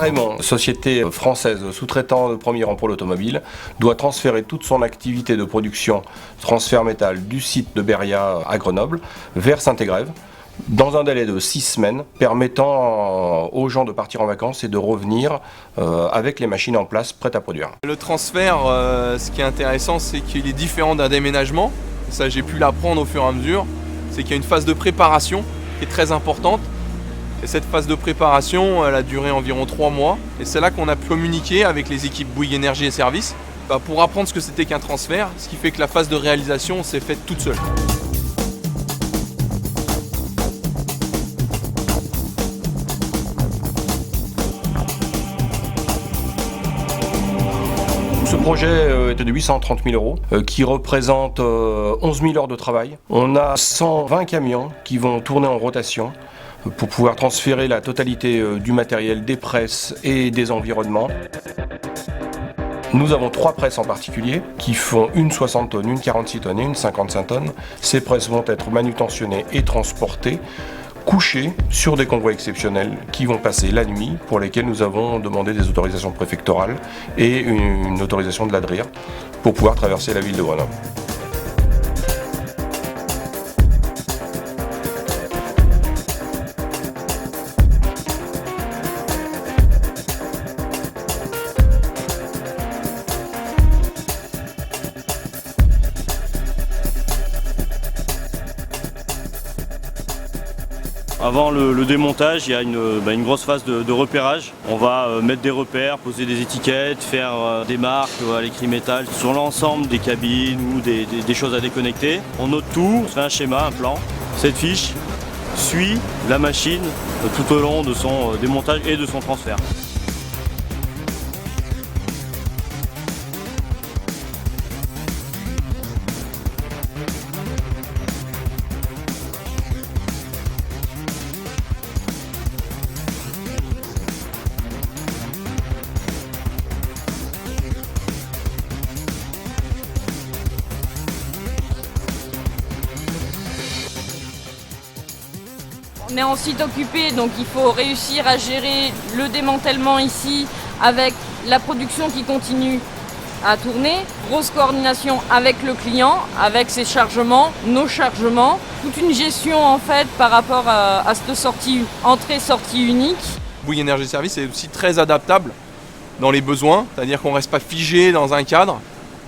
Raymond, société française sous-traitant de premier rang pour l'automobile, doit transférer toute son activité de production transfert métal du site de Beria à Grenoble vers Saint-Égrève dans un délai de 6 semaines, permettant aux gens de partir en vacances et de revenir avec les machines en place prêtes à produire. Le transfert, ce qui est intéressant, c'est qu'il est différent d'un déménagement. Ça, j'ai pu l'apprendre au fur et à mesure. C'est qu'il y a une phase de préparation qui est très importante. Et cette phase de préparation, elle a duré environ 3 mois. Et c'est là qu'on a pu communiquer avec les équipes Bouygues Énergie et Services pour apprendre ce que c'était qu'un transfert, ce qui fait que la phase de réalisation s'est faite toute seule. Ce projet était de 830 000 euros, qui représente 11 000 heures de travail. On a 120 camions qui vont tourner en rotation pour pouvoir transférer la totalité du matériel des presses et des environnements. Nous avons 3 presses en particulier qui font une 60 tonnes, une 46 tonnes et une 55 tonnes. Ces presses vont être manutentionnées et transportées, couchés sur des convois exceptionnels qui vont passer la nuit, pour lesquels nous avons demandé des autorisations préfectorales et une autorisation de l'ADRIR pour pouvoir traverser la ville de Grenoble. Avant le démontage, il y a une grosse phase de repérage. On va mettre des repères, poser des étiquettes, faire des marques à l'écrit métal sur l'ensemble des cabines ou des choses à déconnecter. On note tout, on fait un schéma, un plan. Cette fiche suit la machine tout au long de son démontage et de son transfert. On est en site occupé, donc il faut réussir à gérer le démantèlement ici avec la production qui continue à tourner. Grosse coordination avec le client, avec ses chargements, nos chargements. Toute une gestion en fait par rapport à cette sortie, entrée-sortie unique. Bouygues Énergie et Services est aussi très adaptable dans les besoins, c'est-à-dire qu'on ne reste pas figé dans un cadre.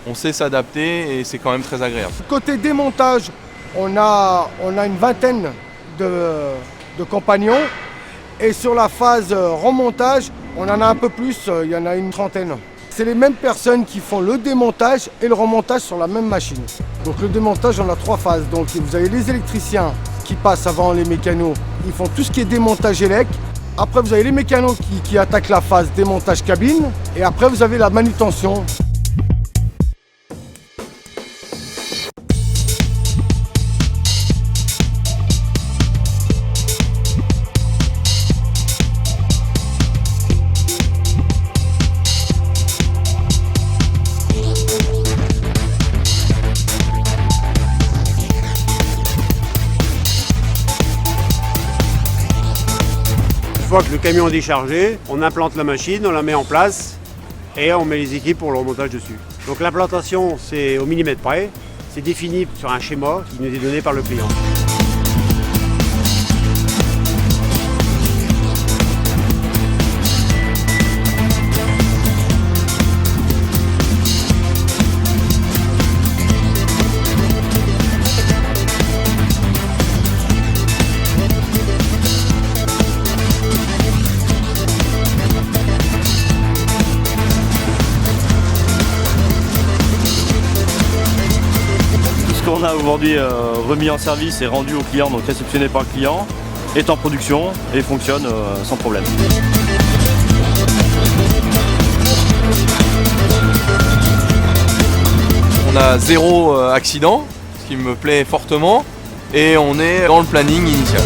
On sait s'adapter et c'est quand même très agréable. Côté démontage, on a une vingtaine de compagnons, et sur la phase remontage, on en a un peu plus, il y en a une trentaine. C'est les mêmes personnes qui font le démontage et le remontage sur la même machine. Donc le démontage, on a 3 phases. Donc vous avez les électriciens qui passent avant les mécanos, ils font tout ce qui est démontage élec. Après vous avez les mécanos qui attaquent la phase démontage cabine, et après vous avez la manutention. Une fois que le camion est déchargé, on implante la machine, on la met en place et on met les équipes pour le remontage dessus. Donc l'implantation, c'est au millimètre près, c'est défini sur un schéma qui nous est donné par le client. On a aujourd'hui remis en service et rendu au client, donc réceptionné par le client, est en production et fonctionne sans problème. On a 0 accident, ce qui me plaît fortement, et on est dans le planning initial.